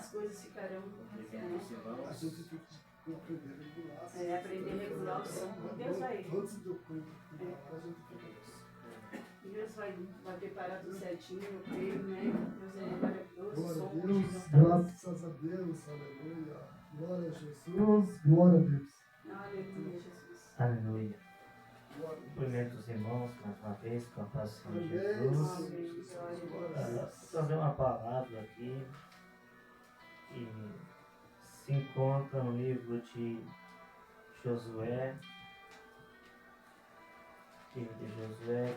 as coisas ficarão. A gente tem que aprender a regular. Aprender a regular o som. Deus vai. Antes do culto, a gente fica. Deus vai preparar tudo certinho, eu creio, né? Deus é maravilhoso. Glória a Somos Deus, juntados. graças a Deus, aleluia. Glória a Jesus, glória a Deus. Aleluia, Jesus. Aleluia. Glória a Deus. Cumprimento os irmãos mais uma vez com a paz do Senhor Amém, Jesus. Senhor Jesus, glória a Vou Deus. trazer uma palavra aqui que se encontra no livro de Josué,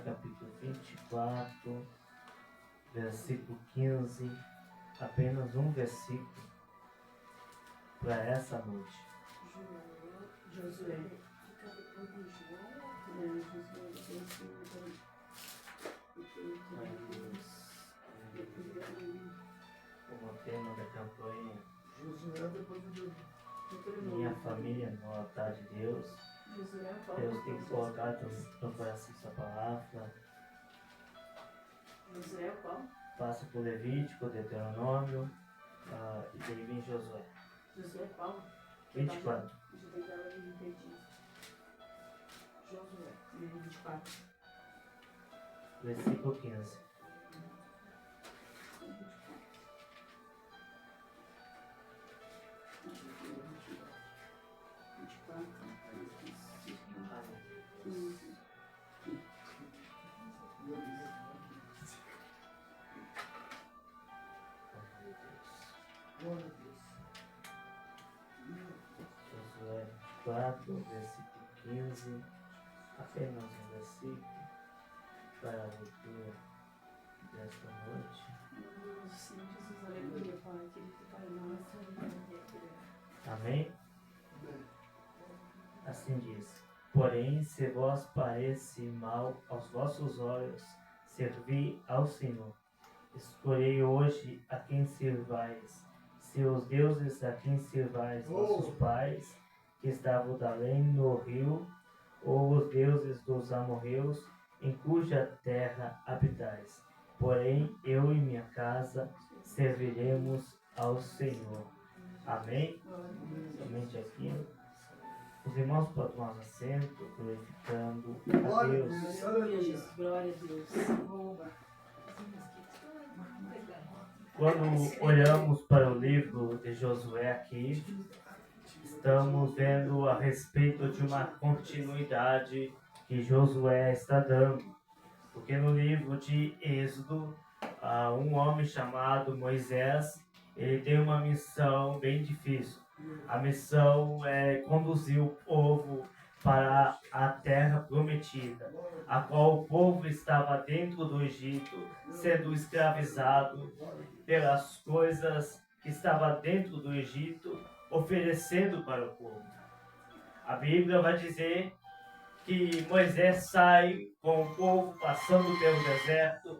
capítulo 24, versículo 15, apenas um versículo para essa noite. Josué. Como tema da campanha, Josué depois de minha família no altar de Deus. Deus tem colocado no coração essa palavra. Josué qual? Passa por Levítico, Deuteronômio e daí vem Josué. Josué qual? 24. Josué, 24. Versículo 15. glória a Deus. Josué 24, versículo 15. Apenas um versículo para a leitura desta noite. Senhor Jesus, aleluia, Pai, querido Pai nosso, Amém? Assim diz: porém, se vos parece mal aos vossos olhos servir ao Senhor, escolhei hoje a quem servais, se os deuses a quem servais vossos pais, que estavam além no rio, ou os deuses dos amorreus, em cuja terra habitais. Porém, eu e minha casa serviremos ao Senhor. Amém? Somente aqui. Os irmãos podem tomar assento, glorificando a Glória a Deus. Deus. aleluia, Jesus, glória a Deus. Quando olhamos para o livro de Josué aqui, estamos vendo a respeito de uma continuidade que Josué está dando. Porque no livro de Êxodo, um homem chamado Moisés, ele tem uma missão bem difícil. A missão é conduzir o povo para a terra prometida, a qual o povo estava dentro do Egito, sendo escravizado pelas coisas que estavam dentro do Egito, oferecendo para o povo. A Bíblia vai dizer que Moisés sai com o povo passando pelo deserto,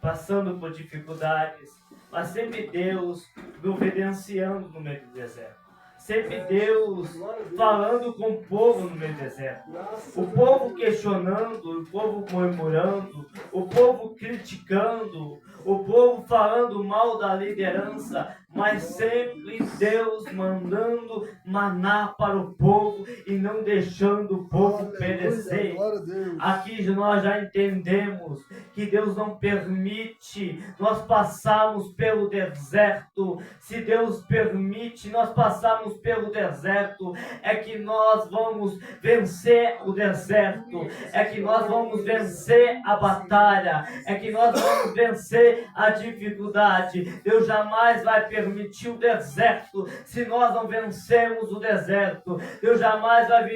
passando por dificuldades, mas sempre Deus providenciando no meio do deserto. Sempre Deus falando com o povo no meio do deserto. O povo questionando, o povo murmurando, o povo criticando, o povo falando mal da liderança, mas sempre Deus mandando maná para o povo e não deixando o povo perecer. Aqui nós já entendemos que Deus não permite nós passarmos pelo deserto. Se Deus permite nós passarmos pelo deserto, é que nós vamos vencer o deserto, é que nós vamos vencer a batalha, é que nós vamos vencer a dificuldade. Deus jamais vai permitir o deserto se nós não vencermos o deserto. Deus jamais vai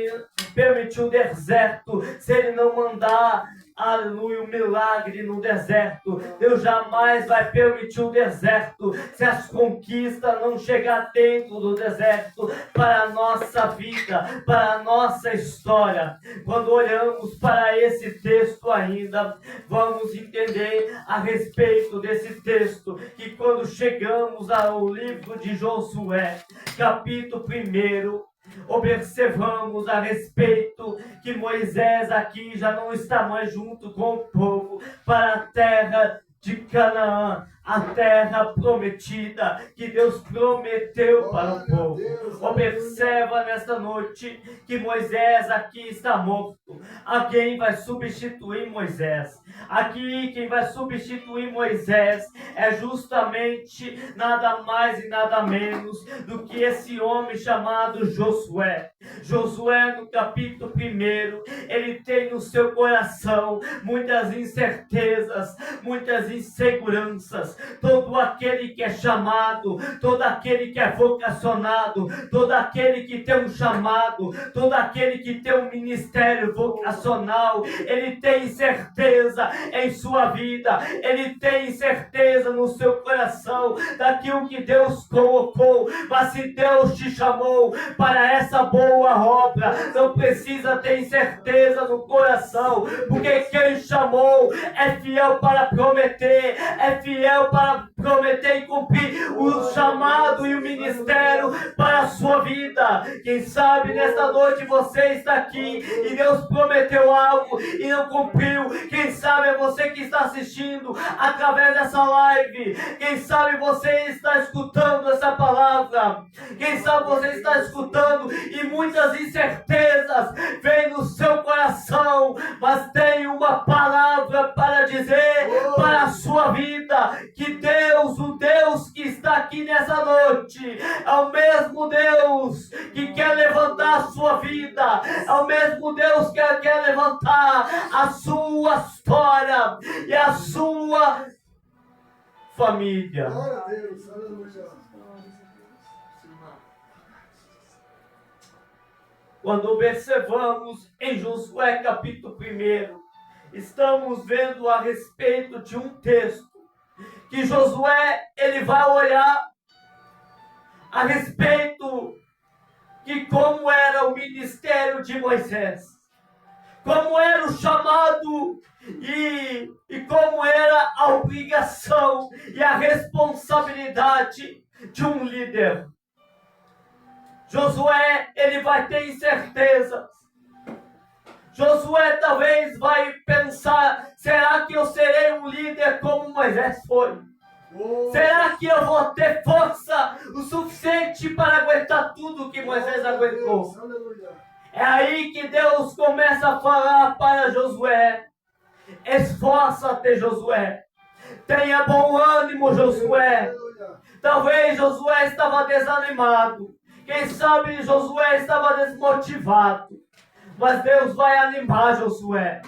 permitir o deserto se Ele não mandar, aleluia, um milagre no deserto. Deus jamais vai permitir o deserto se as conquistas não chegar dentro do deserto para a nossa vida, para a nossa história. Quando olhamos para esse texto ainda, vamos entender a respeito desse texto, que quando chegamos ao livro de Josué, capítulo 1, observamos a respeito que Moisés aqui já não está mais junto com o povo para a terra de Canaã, a terra prometida que Deus prometeu para o povo. Observa nesta noite que Moisés aqui está morto. Alguém vai substituir Moisés. Aqui quem vai substituir Moisés é justamente nada mais e nada menos do que esse homem chamado Josué. Josué, no capítulo 1, ele tem no seu coração muitas incertezas, muitas inseguranças. Todo aquele que é chamado, todo aquele que é vocacionado, todo aquele que tem um chamado, todo aquele que tem um ministério vocacional, ele tem certeza em sua vida, ele tem certeza no seu coração daquilo que Deus colocou. Mas se Deus te chamou para essa boa obra, não precisa ter incerteza no coração, porque quem chamou é fiel para prometer, é fiel para prometer e cumprir o chamado e o ministério para a sua vida. Quem sabe nesta noite você está aqui e Deus prometeu algo e não cumpriu. Quem sabe é você que está assistindo através dessa live. Quem sabe você está escutando essa palavra. Quem sabe você está escutando e muitas incertezas vêm no seu coração, mas tem uma palavra para dizer para a sua vida, que Deus, o Deus que está aqui nessa noite, é o mesmo Deus que quer levantar a sua vida, é o mesmo Deus que quer levantar a sua história e a sua família. Glória a Deus, aleluia. Quando observamos em Josué capítulo 1, estamos vendo a respeito de um texto que Josué ele vai olhar a respeito de como era o ministério de Moisés, como era o chamado e como era a obrigação e a responsabilidade de um líder. Josué, ele vai ter incertezas. Josué talvez vai pensar, será que eu serei um líder como Moisés foi? Será que eu vou ter força o suficiente para aguentar tudo que Moisés aguentou? É aí que Deus começa a falar para Josué: esforça-te, Josué. Tenha bom ânimo, Josué. Talvez Josué estava desanimado. Quem sabe Josué estava desmotivado. Mas Deus vai animar Josué.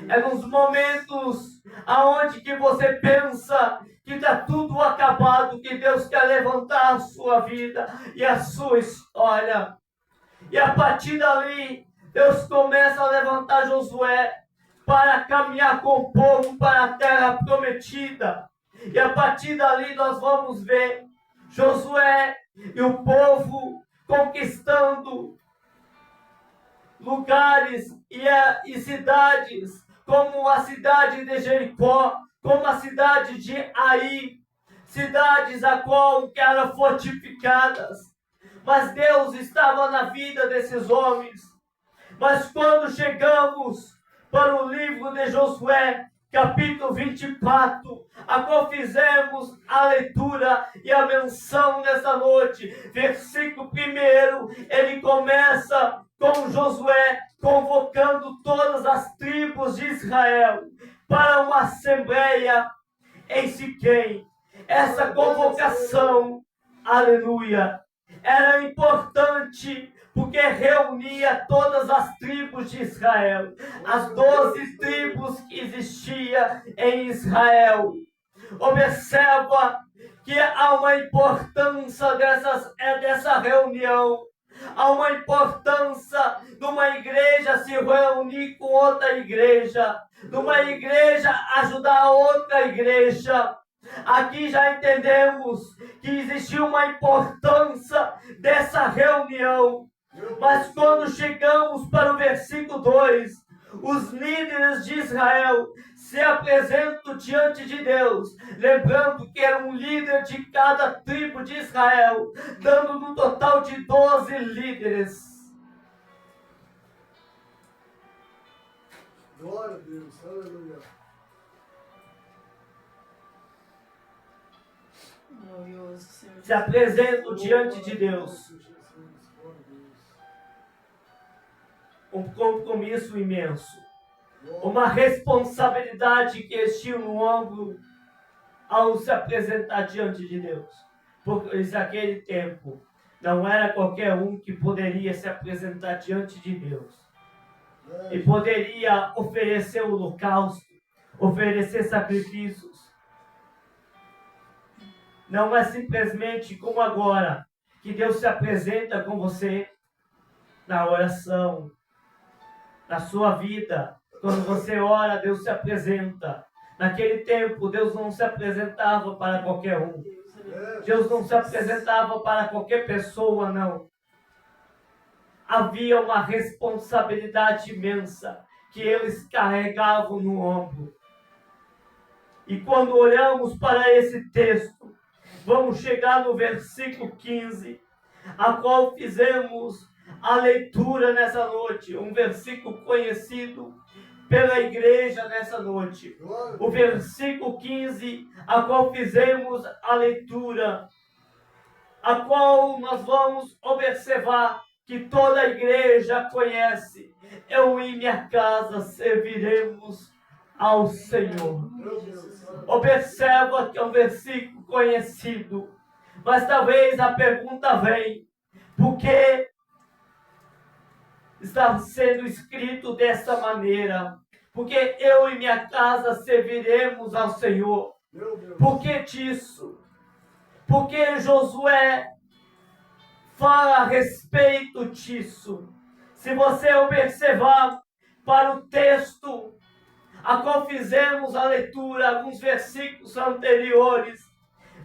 É nos momentos aonde que você pensa que está tudo acabado, que Deus quer levantar a sua vida e a sua história. E a partir dali, Deus começa a levantar Josué para caminhar com o povo para a terra prometida. E a partir dali nós vamos ver Josué e o povo conquistando lugares e cidades, como a cidade de Jericó, como a cidade de Ai, cidades a qual eram fortificadas. Mas Deus estava na vida desses homens. Mas quando chegamos para o livro de Josué, capítulo 24, a qual fizemos a leitura e a menção nessa noite, versículo 1, ele começa com Josué convocando todas as tribos de Israel para uma assembleia em Siquém. Essa convocação, aleluia, era importante porque reunia todas as tribos de Israel, as 12 tribos que existiam em Israel. Observa que há uma importância dessa reunião. Há uma importância de uma igreja se reunir com outra igreja, de uma igreja ajudar a outra igreja. Aqui já entendemos que existiu uma importância dessa reunião. Mas quando chegamos para o versículo 2, os líderes de Israel se apresentam diante de Deus, lembrando que era um líder de cada tribo de Israel, dando no total de 12 líderes. Glória a Deus, aleluia. Glorioso, Senhor. Se apresentam diante de Deus. Um compromisso imenso. Uma responsabilidade que eles tinham no ombro ao se apresentar diante de Deus. Porque naquele tempo não era qualquer um que poderia se apresentar diante de Deus. E poderia oferecer holocausto, oferecer sacrifícios. Não é simplesmente como agora, que Deus se apresenta com você na oração, na sua vida. Quando você ora, Deus se apresenta. Naquele tempo, Deus não se apresentava para qualquer um. Deus não se apresentava para qualquer pessoa, não. Havia uma responsabilidade imensa que eles carregavam no ombro. E quando olhamos para esse texto, vamos chegar no versículo 15, a qual fizemos a leitura nessa noite, um versículo conhecido pela igreja nessa noite. O versículo 15, a qual fizemos a leitura, a qual nós vamos observar que toda a igreja conhece. Eu e minha casa serviremos ao Senhor. Observa que é um versículo conhecido, mas talvez a pergunta vem: por que está sendo escrito dessa maneira? Porque eu e minha casa serviremos ao Senhor. Por que disso? Porque Josué fala a respeito disso. Se você observar para o texto a qual fizemos a leitura, alguns versículos anteriores,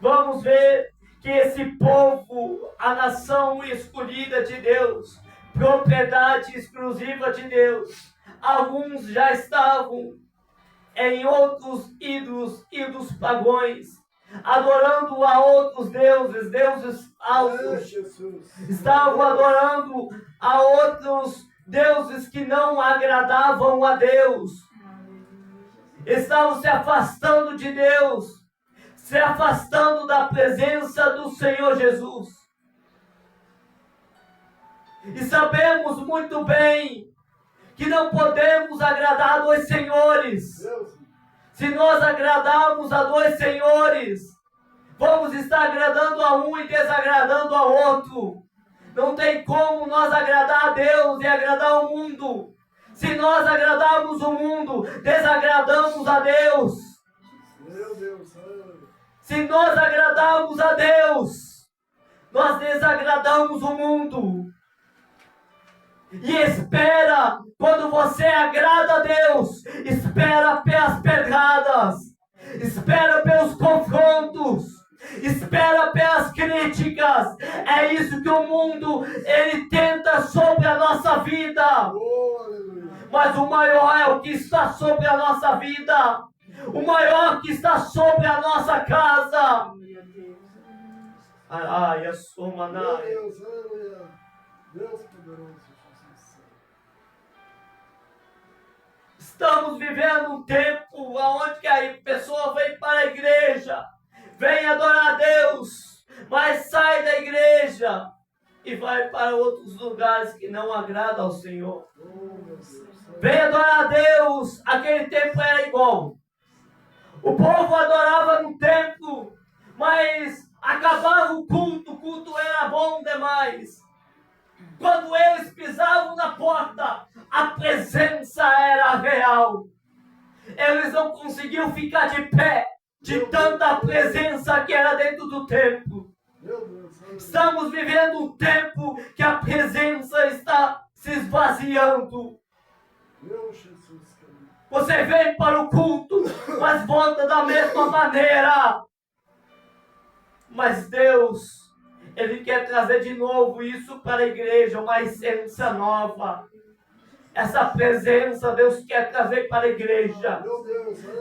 vamos ver que esse povo, a nação escolhida de Deus, propriedade exclusiva de Deus, alguns já estavam em outros ídolos pagões, adorando a outros deuses falsos. Estavam adorando a outros deuses que não agradavam a Deus. Estavam se afastando de Deus, se afastando da presença do Senhor Jesus. E sabemos muito bem que não podemos agradar a dois senhores. Se nós agradarmos a dois senhores, vamos estar agradando a um e desagradando a outro. Não tem como nós agradar a Deus e agradar o mundo. Se nós agradarmos o mundo, desagradamos a Deus. Se nós agradarmos a Deus, nós desagradamos o mundo. E espera, quando você agrada a Deus, espera pelas pedradas, espera pelos confrontos, espera pelas críticas. É isso que o mundo, ele tenta sobre a nossa vida. Mas o maior é o que está sobre a nossa vida. O maior que está sobre a nossa casa. Ai, a soma na. Deus poderoso. Estamos vivendo um tempo onde a pessoa vem para a igreja, vem adorar a Deus, mas sai da igreja e vai para outros lugares que não agradam ao Senhor. Vem adorar a Deus. Aquele tempo era igual. O povo adorava no templo, mas acabava o culto era bom demais. Quando eles pisavam na porta, a presença era real. Eles não conseguiam ficar de pé de tanta presença que era dentro do templo. Estamos vivendo um tempo que a presença está se esvaziando. Você vem para o culto, mas volta da mesma maneira. Mas Deus, Ele quer trazer de novo isso para a igreja, uma essência nova. Essa presença Deus quer trazer para a igreja.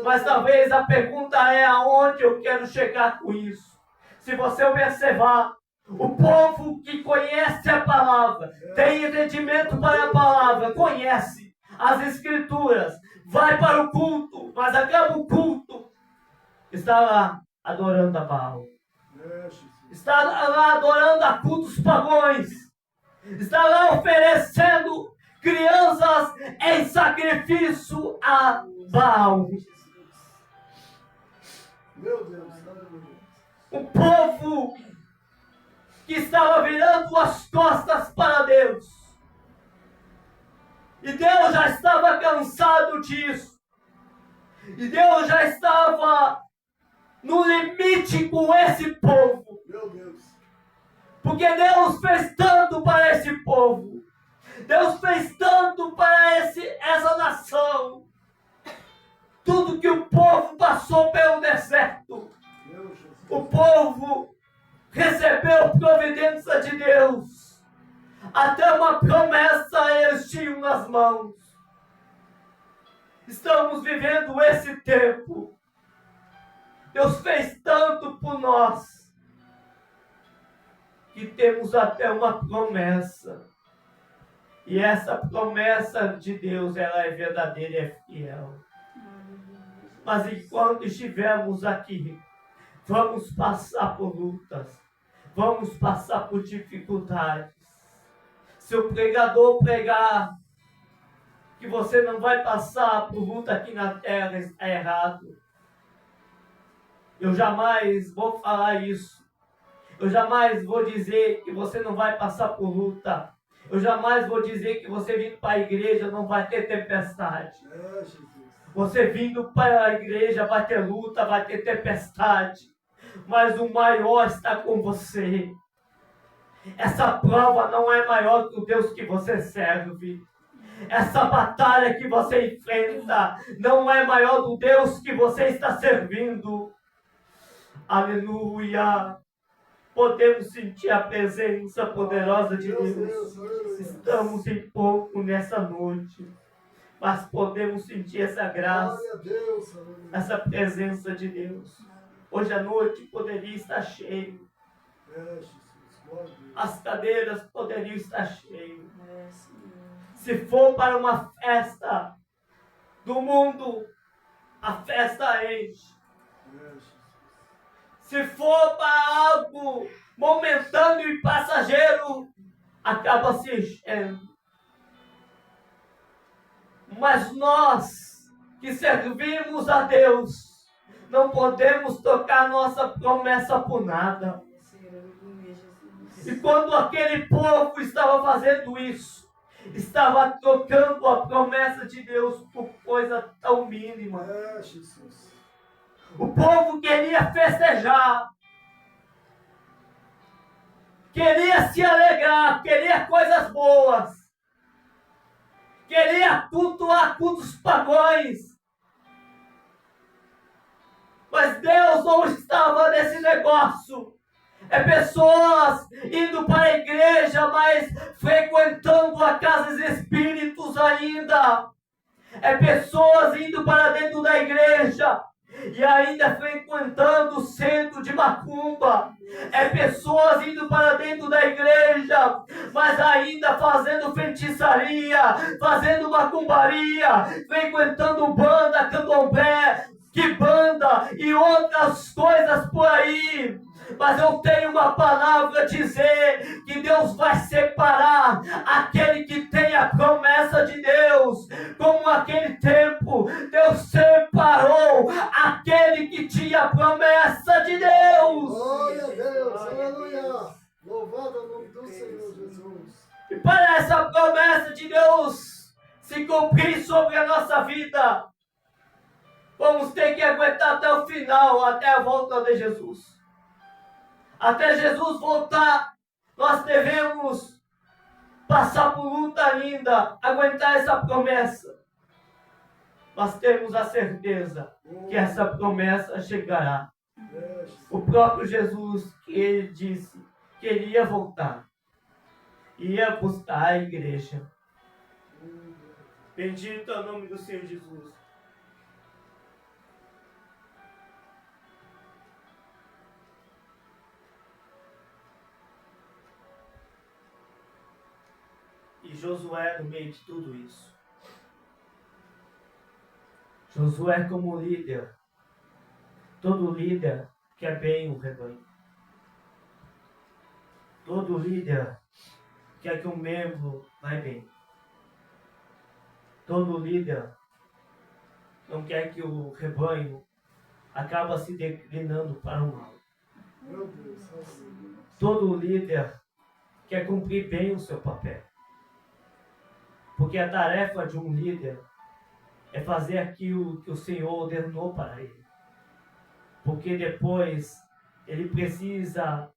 Mas talvez a pergunta é: aonde eu quero chegar com isso? Se você observar, o povo que conhece a palavra, tem entendimento para a palavra, conhece as escrituras, vai para o culto, mas acaba o culto, está lá adorando a Baal. está lá adorando a cultos pagões, está lá oferecendo crianças em sacrifício a Baal. Meu Deus, aleluia. Um povo que estava virando as costas para Deus. E Deus já estava cansado disso. E Deus já estava no limite com esse povo. Meu Deus. Porque Deus fez tanto para esse povo. Deus fez tanto para essa nação. Tudo que o povo passou pelo deserto. Meu Jesus. O povo recebeu providência de Deus. Até uma promessa eles tinham nas mãos. Estamos vivendo esse tempo. Deus fez tanto por nós que temos até uma promessa. E essa promessa de Deus, ela é verdadeira e é fiel. Mas enquanto estivermos aqui, vamos passar por lutas, vamos passar por dificuldades. Se o pregador pregar que você não vai passar por luta aqui na terra, está errado. Eu jamais vou falar isso. Eu jamais vou dizer que você não vai passar por luta. Eu jamais vou dizer que você vindo para a igreja não vai ter tempestade. Você vindo para a igreja vai ter luta, vai ter tempestade. Mas o maior está com você. Essa prova não é maior que o Deus que você serve. Essa batalha que você enfrenta não é maior do Deus que você está servindo. Aleluia! Podemos sentir a presença poderosa de Deus. Estamos em pouco nessa noite, mas podemos sentir essa graça, essa presença de Deus. Hoje à noite poderia estar cheio. As cadeiras poderiam estar cheias. Se for para uma festa do mundo, a festa enche. Se for para algo momentâneo e passageiro, acaba se enchendo. Mas nós que servimos a Deus, não podemos tocar nossa promessa por nada. E quando aquele povo estava fazendo isso, estava trocando a promessa de Deus por coisa tão mínima. O povo queria festejar, queria se alegrar, queria coisas boas, queria cultuar cultos pagões. Mas Deus não estava nesse negócio. É pessoas indo para a igreja, mas frequentando a casa dos espíritos ainda. É pessoas indo para dentro da igreja e ainda frequentando o centro de macumba. É pessoas indo para dentro da igreja, mas ainda fazendo feitiçaria, fazendo macumbaria, frequentando banda, candomblé, quimbanda e outras coisas por aí. Mas eu tenho uma palavra a dizer que Deus vai separar aquele que tem a promessa de Deus. Como naquele tempo, Deus separou aquele que tinha a promessa de Deus. Glória a Deus, aleluia. Louvado é o nome do Senhor Jesus. E para essa promessa de Deus se cumprir sobre a nossa vida, vamos ter que aguentar até o final, até a volta de Jesus. Até Jesus voltar, nós devemos passar por luta ainda, aguentar essa promessa. Nós temos a certeza que essa promessa chegará. O próprio Jesus, que ele disse que ele ia voltar, ia buscar a igreja. Bendito é o nome do Senhor Jesus. E Josué no meio de tudo isso. Josué como líder. Todo líder quer bem o rebanho. Todo líder quer que um membro vai bem. Todo líder não quer que o rebanho acabe se declinando para o mal. Meu Deus, assim. Todo líder quer cumprir bem o seu papel. Porque a tarefa de um líder é fazer aquilo que o Senhor ordenou para ele. Porque depois ele precisa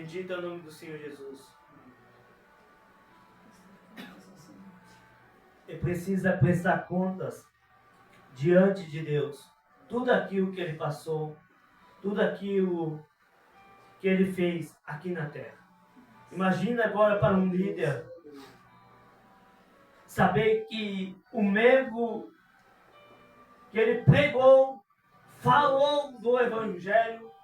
bendito é o nome do Senhor Jesus. Ele precisa prestar contas diante de Deus. Tudo aquilo que ele passou, tudo aquilo que ele fez aqui na terra. Imagina agora para um líder saber que o membro que ele pregou, falou do Evangelho,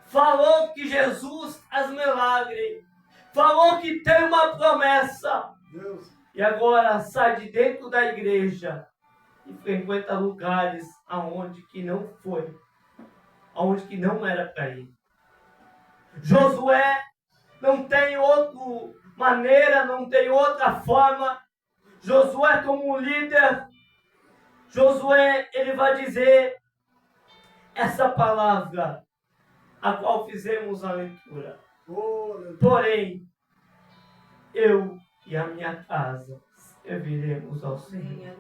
falou que Jesus faz milagre, falou que tem uma promessa, Deus. e agora sai de dentro da igreja e frequenta lugares aonde que não foi, aonde que não era para ir. Josué não tem outra maneira, não tem outra forma. Josué como líder, Josué ele vai dizer essa palavra a qual fizemos a leitura. Porém, eu e a minha casa serviremos ao Senhor.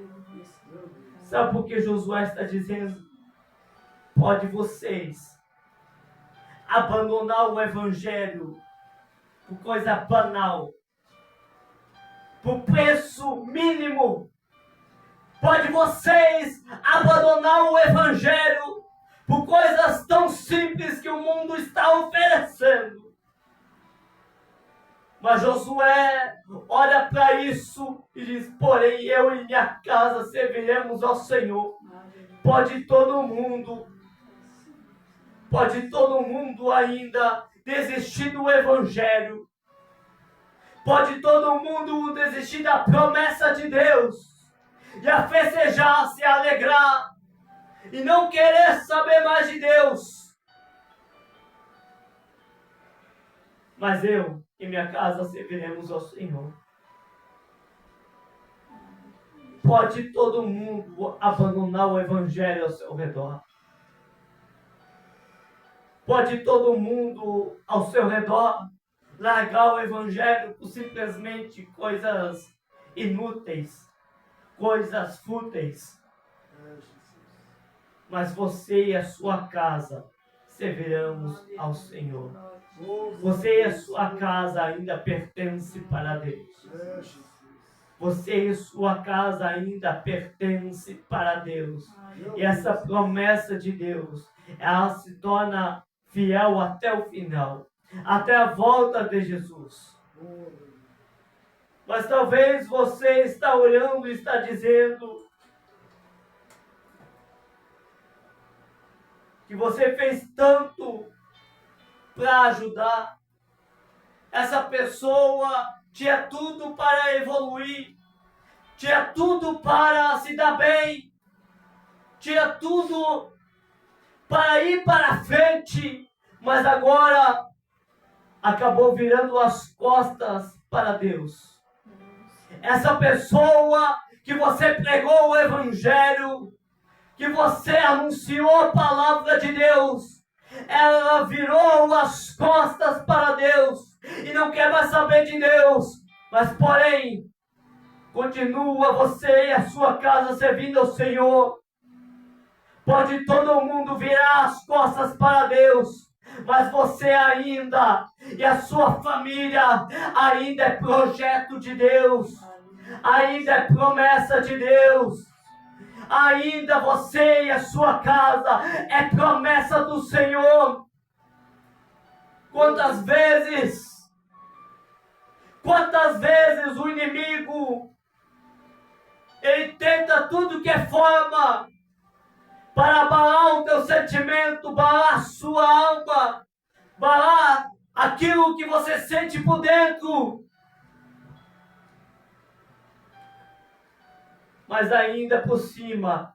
Sabe por que Josué está dizendo? Pode vocês abandonar o Evangelho por coisa banal, por preço mínimo. Pode vocês abandonar o Evangelho por coisas tão simples que o mundo está oferecendo. Mas Josué olha para isso e diz, porém eu e minha casa serviremos ao Senhor. Pode todo mundo ainda desistir do Evangelho. Pode todo mundo desistir da promessa de Deus. E a festejar, se alegrar. E não querer saber mais de Deus. Mas eu e minha casa serviremos ao Senhor. Pode todo mundo abandonar o Evangelho ao seu redor. Pode todo mundo ao seu redor largar o Evangelho por simplesmente coisas inúteis, coisas fúteis. Mas você e a sua casa serviremos ao Senhor. Você e a sua casa ainda pertencem para Deus. Você e sua casa ainda pertencem para Deus. E essa promessa de Deus, ela se torna fiel até o final, até a volta de Jesus. Mas talvez você está olhando e está dizendo que você fez tanto para ajudar. Essa pessoa tinha tudo para evoluir, tinha tudo para se dar bem, tinha tudo para ir para frente, mas agora acabou virando as costas para Deus. Essa pessoa que você pregou o Evangelho, que você anunciou a palavra de Deus, ela virou as costas para Deus e não quer mais saber de Deus, mas porém continua você e a sua casa servindo ao Senhor. Pode todo mundo virar as costas para Deus, mas você ainda e a sua família ainda é projeto de Deus, ainda é promessa de Deus. Ainda você e a sua casa é promessa do Senhor. Quantas vezes o inimigo ele tenta tudo que é forma para abalar o teu sentimento, abalar a sua alma, abalar aquilo que você sente por dentro. Mas ainda por cima,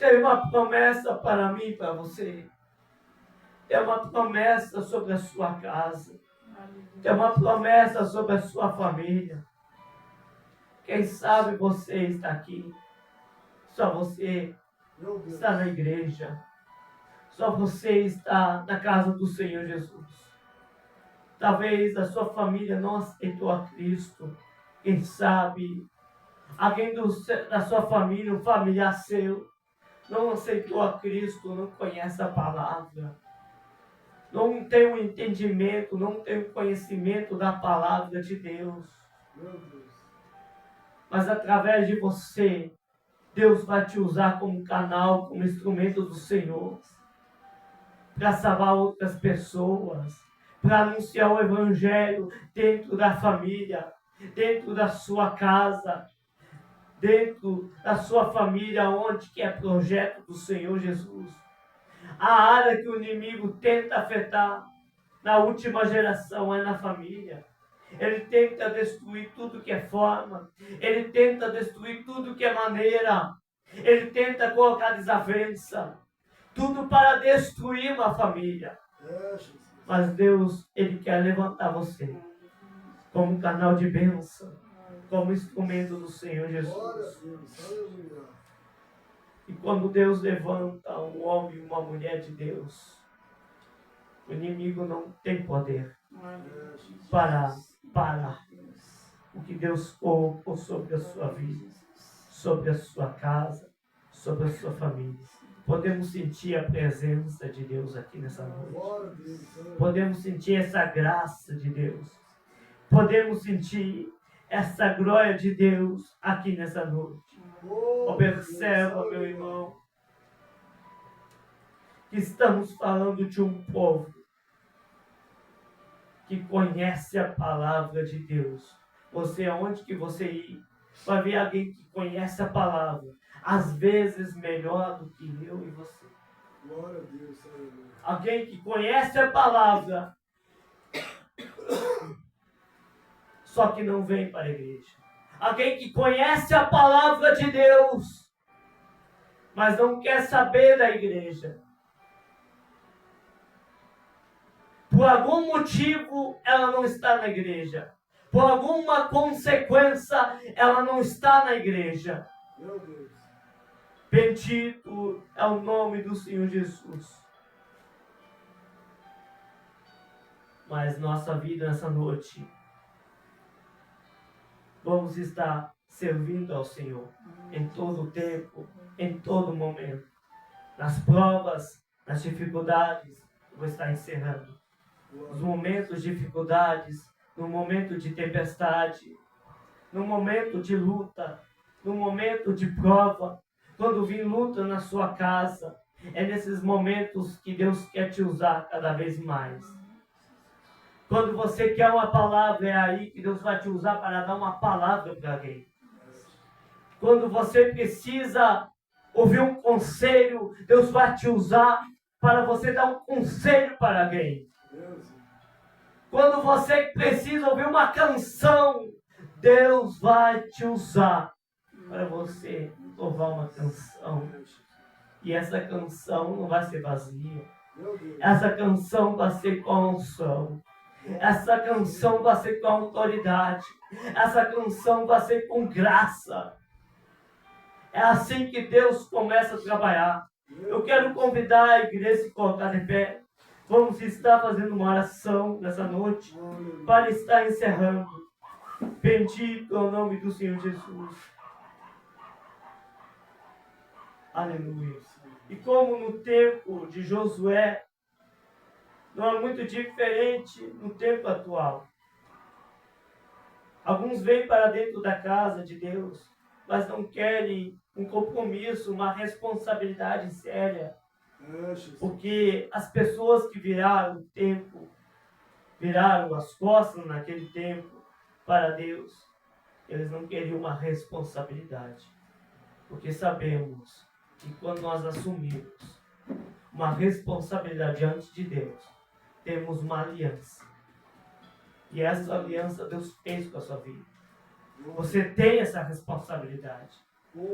Tem uma promessa para mim e para você. Tem uma promessa sobre a sua casa. Tem uma promessa sobre a sua família. Quem sabe você está aqui. Só você está na igreja. Só você está na casa do Senhor Jesus. Talvez a sua família não aceitou a Cristo. Quem sabe alguém da sua família, um familiar seu, não aceitou a Cristo, não conhece a palavra. Não tem um entendimento, não tem um conhecimento da palavra de Deus. Mas através de você, Deus vai te usar como canal, como instrumento do Senhor, para salvar outras pessoas, para anunciar o Evangelho dentro da família, dentro da sua casa, dentro da sua família, onde que é projeto do Senhor Jesus. A área que o inimigo tenta afetar na última geração é na família. Ele tenta destruir tudo que é forma. Ele tenta destruir tudo que é maneira. Ele tenta colocar desavença. Tudo para destruir uma família. Mas Deus, Ele quer levantar você como canal de bênção, como instrumento do Senhor Jesus. E quando Deus levanta um homem e uma mulher de Deus, o inimigo não tem poder para parar o que Deus colocou sobre a sua vida, sobre a sua casa, sobre a sua família. Podemos sentir a presença de Deus aqui nessa noite. Podemos sentir essa graça de Deus. Podemos sentir essa glória de Deus aqui nessa noite. Observa, meu irmão, que estamos falando de um povo que conhece a palavra de Deus. Você, aonde que você ir, vai ver alguém que conhece a palavra, às vezes melhor do que eu e você. Glória a Deus, aleluia. Alguém que conhece a palavra, só que não vem para a igreja. Alguém que conhece a palavra de Deus, mas não quer saber da igreja. Por algum motivo, ela não está na igreja. Por alguma consequência, ela não está na igreja. Meu Deus. Bendito é o nome do Senhor Jesus. Mas nossa vida nessa noite, vamos estar servindo ao Senhor em todo o tempo, em todo momento. Nas provas, nas dificuldades, vou estar encerrando. Nos momentos de dificuldades, no momento de tempestade, no momento de luta, no momento de prova, quando vir luta na sua casa, é nesses momentos que Deus quer te usar cada vez mais. Quando você quer uma palavra, é aí que Deus vai te usar para dar uma palavra para alguém. Quando você precisa ouvir um conselho, Deus vai te usar para você dar um conselho para alguém. Quando você precisa ouvir uma canção, Deus vai te usar para você louvar uma canção. E essa canção não vai ser vazia. Essa canção vai ser com unção. Essa canção vai ser com autoridade. Essa canção vai ser com graça. É assim que Deus começa a trabalhar. Eu quero convidar a igreja a se colocar de pé. Vamos estar fazendo uma oração nessa noite para estar encerrando. Bendito é o nome do Senhor Jesus. Aleluia. E como no tempo de Josué, não é muito diferente no tempo atual. Alguns vêm para dentro da casa de Deus, mas não querem um compromisso, uma responsabilidade séria. Porque as pessoas que viraram o tempo, viraram as costas naquele tempo para Deus, eles não queriam uma responsabilidade. Porque sabemos que quando nós assumimos uma responsabilidade diante de Deus, temos uma aliança. E essa aliança Deus fez com a sua vida. Você tem essa responsabilidade.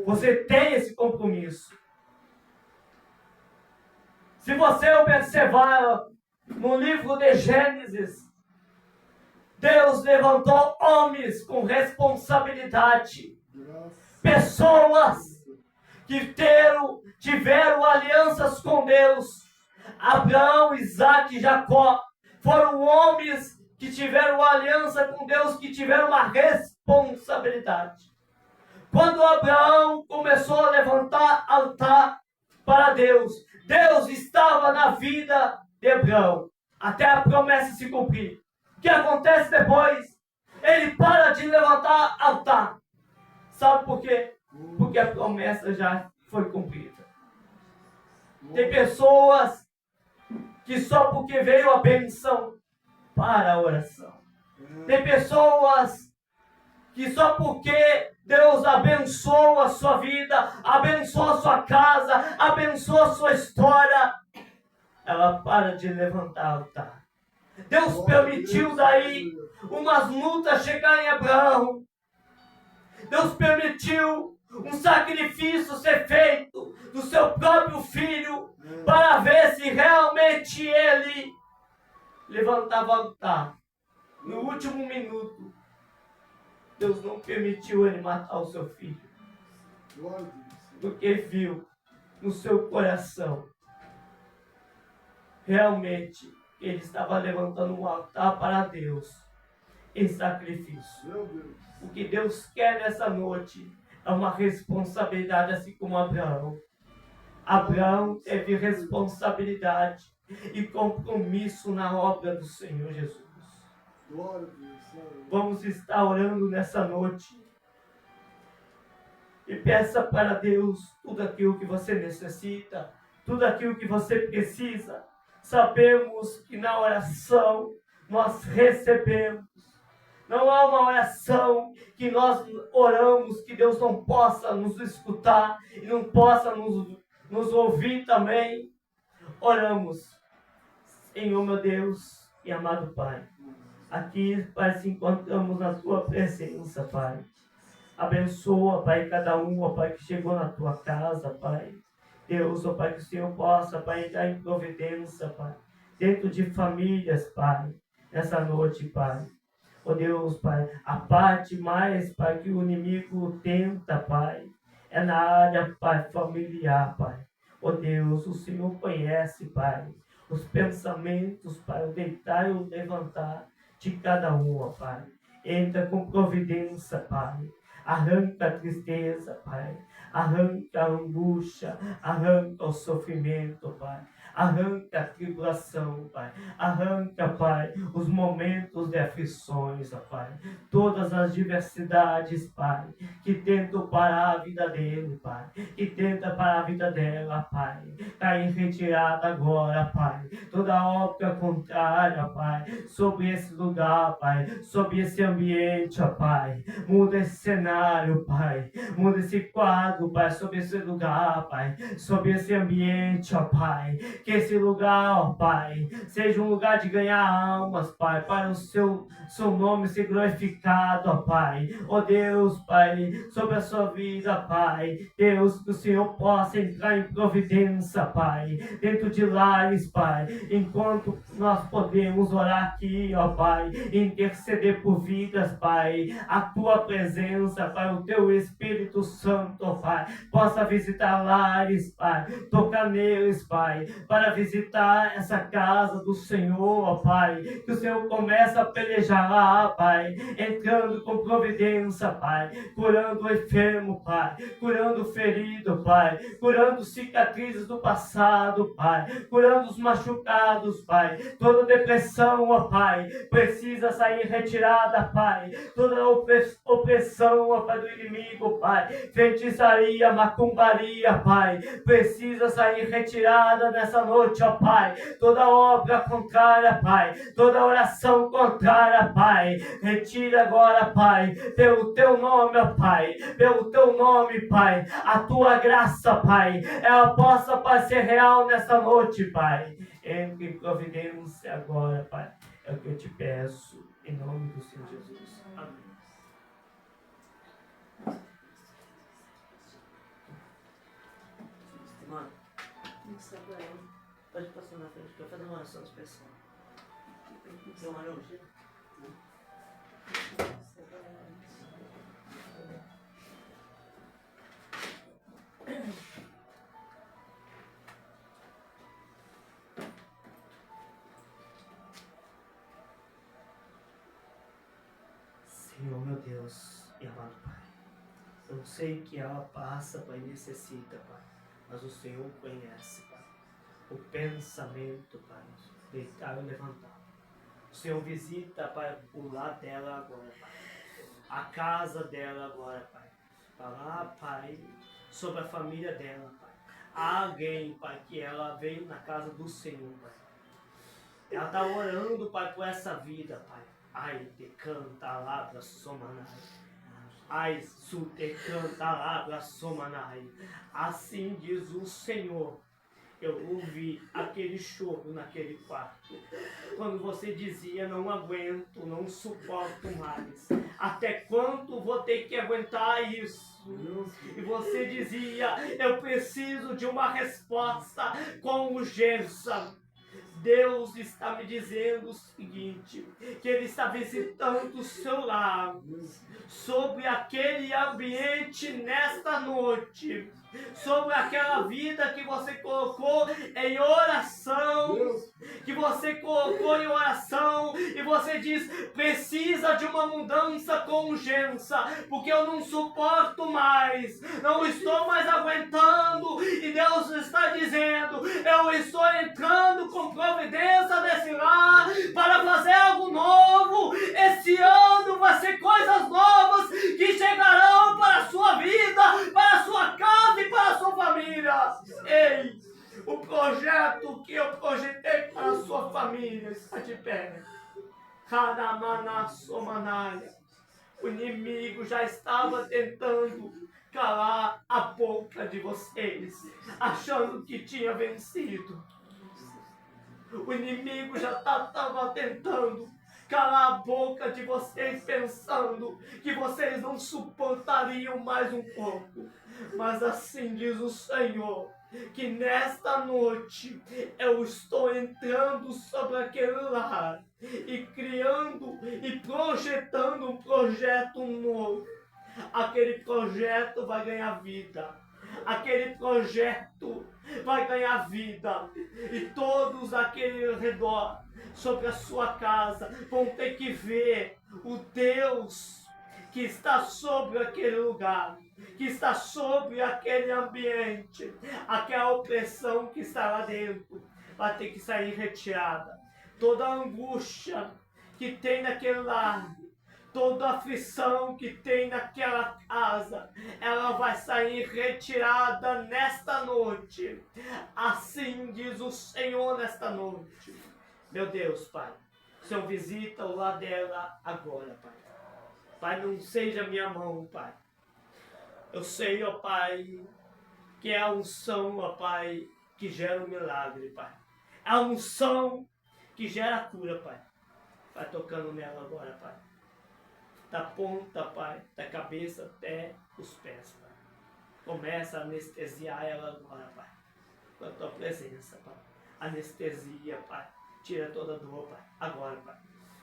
Você tem esse compromisso. Se você observar no livro de Gênesis, Deus levantou homens com responsabilidade, pessoas que tiveram alianças com Deus. Abraão, Isaac e Jacó foram homens que tiveram aliança com Deus, que tiveram uma responsabilidade. Quando Abraão começou a levantar altar para Deus, Deus estava na vida de Abraão, até a promessa se cumprir. O que acontece depois? Ele para de levantar altar. Sabe por quê? Porque a promessa já foi cumprida. Tem pessoas que só porque veio a bênção para a oração. Tem pessoas que só porque Deus abençoou a sua vida, abençoou a sua casa, abençoou a sua história, ela para de levantar altar. Deus permitiu daí umas lutas chegarem em Abraão. Deus permitiu um sacrifício ser feito do seu próprio filho para ver se realmente ele levantava altar. No último minuto, Deus não permitiu ele matar o seu filho, porque viu no seu coração realmente ele estava levantando um altar para Deus em sacrifício. O que Deus quer nessa noite é uma responsabilidade, assim como Abraão. Abraão teve responsabilidade e compromisso na obra do Senhor Jesus. Vamos estar orando nessa noite e peça para Deus tudo aquilo que você necessita, tudo aquilo que você precisa. Sabemos que na oração nós recebemos. Não há uma oração que nós oramos que Deus não possa nos escutar e não possa nos ouvir também. Oramos, Senhor meu Deus e amado Pai. Aqui, Pai, se encontramos na Tua presença, Pai. Abençoa, Pai, cada um, ó Pai, que chegou na Tua casa, Pai. Deus, ó Pai, que o Senhor possa, Pai, entrar em providência, Pai. Dentro de famílias, Pai. Nessa noite, Pai. Ó Deus, Pai, a parte mais, Pai, que o inimigo tenta, Pai, é na área, Pai, familiar, Pai. Ó Deus, o Senhor conhece, Pai, os pensamentos, Pai, o deitar e o levantar de cada um, ó Pai. Entra com providência, Pai. Arranca a tristeza, Pai. Arranca a angústia, arranca o sofrimento, Pai. Arranca a tribulação, Pai. Arranca, Pai, os momentos de aflições, ó Pai. Todas as diversidades, Pai, que tentam parar a vida dele, Pai. Que tenta parar a vida dela, Pai. Está em retirada agora, Pai. Toda obra contrária, Pai, sobre esse lugar, Pai. Sobre esse ambiente, ó Pai. Muda esse cenário, Pai. Muda esse quadro, Pai, sobre esse lugar, Pai. Sobre esse ambiente, ó Pai. Que esse lugar, ó Pai, seja um lugar de ganhar almas, Pai, para o seu nome ser glorificado, ó Pai. Ó Deus, Pai, sobre a sua vida, Pai. Deus, que o Senhor possa entrar em providência, Pai, dentro de lares, Pai, enquanto nós podemos orar aqui, ó Pai, interceder por vidas, Pai. A Tua presença, Pai, o Teu Espírito Santo, ó Pai, possa visitar lares, Pai, tocar neles, Pai, para visitar essa casa do Senhor, ó Pai. Que o Senhor comece a pelejar lá, Pai, entrando com providência, Pai, curando o enfermo, Pai, curando o ferido, Pai, curando cicatrizes do passado, Pai, curando os machucados, Pai. Toda depressão, ó Pai, precisa sair retirada, Pai. Toda opressão, ó Pai, do inimigo, Pai, feitiçaria, macumbaria, Pai, precisa sair retirada nessa noite, ó Pai. Toda obra contrária, Pai, toda oração contrária, Pai, retira agora, Pai, pelo Teu nome, ó Pai, pelo Teu nome, Pai, a Tua graça, Pai, ela possa, Pai, ser real nessa noite, Pai. Entre em providência agora, Pai, é o que eu te peço, em nome do Senhor Jesus. Amém. Mano, pode Quer fazer uma oração especial? Tem uma analogia? Senhor, meu Deus e amado Pai, eu sei que ela passa, Pai, necessita, Pai, mas o Senhor conhece, Pai, o pensamento, Pai, deitar e levantar. O Senhor visita, Pai, o lar dela agora, Pai, a casa dela agora, Pai, falar, Pai, sobre a família dela, Pai. Há alguém, Pai, que ela veio na casa do Senhor, Pai. Ela está orando, Pai, por essa vida, Pai. Ai, te canta lá para somanai. Ai, su te canta lá para somanai. Assim diz o Senhor. Eu ouvi aquele choro naquele quarto. Quando você dizia, não aguento, não suporto mais. Até quando vou ter que aguentar isso? E você dizia, eu preciso de uma resposta com urgência. Deus está me dizendo o seguinte, que Ele está visitando o seu lar, sobre aquele ambiente nesta noite, sobre aquela vida que você colocou em oração, que você colocou em oração, e você diz, precisa de uma mudança com urgência, porque eu não suporto mais, não estou mais aguentando, e Deus está dizendo, eu estou entrando com providência nesse lar, para fazer algo novo, esse ano vai ser coisas novas, que chegarão para a sua vida, para a sua casa e para a sua família. Ei, o projeto que eu projetei para a sua família está de pé. O inimigo já estava tentando calar a boca de vocês, achando que tinha vencido. O inimigo já estava tentando calar a boca de vocês, pensando que vocês não suportariam mais um pouco. Mas assim diz o Senhor, que nesta noite eu estou entrando sobre aquele lar e criando e projetando um projeto novo. Aquele projeto vai ganhar vida. Aquele projeto vai ganhar vida. E todos aquele ao redor, sobre a sua casa, vão ter que ver o Deus que está sobre aquele lugar, que está sobre aquele ambiente. Aquela opressão que está lá dentro vai ter que sair retirada. Toda a angústia que tem naquele lar, toda a aflição que tem naquela casa, ela vai sair retirada nesta noite. Assim diz o Senhor nesta noite. Meu Deus, Pai, o Senhor visita o lar dela agora, Pai. Pai, não seja minha mão, Pai. Eu sei, ó Pai, que é a unção, ó Pai, que gera um milagre, Pai. É a unção que gera cura, Pai. Vai tocando nela agora, Pai. Da ponta, Pai, da cabeça até os pés, Pai. Começa a anestesiar ela agora, Pai. Com a tua presença, Pai. Anestesia, Pai. Tira toda a dor, Pai. Agora, Pai.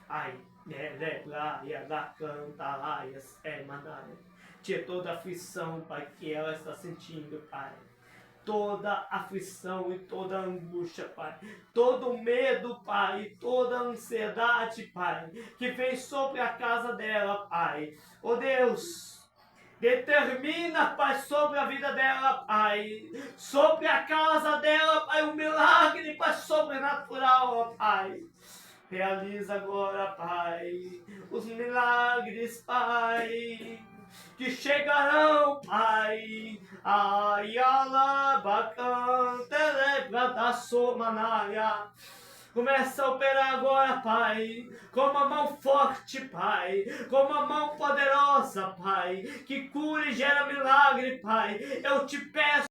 Ai, tira toda a aflição, Pai, que ela está sentindo, Pai. Toda aflição e toda angústia, Pai. Todo medo, Pai. Toda ansiedade, Pai, que vem sobre a casa dela, Pai. Oh Deus, determina, Pai, sobre a vida dela, Pai. Sobre a casa dela, Pai, um milagre, Pai, sobrenatural, ó Pai. Realiza agora, Pai, os milagres, Pai, que chegarão, Pai. Ai, alabacante, lebra da somanaia. Começa a operar agora, Pai, com uma mão forte, Pai, com uma mão poderosa, Pai, que cura e gera milagre, Pai. Eu te peço,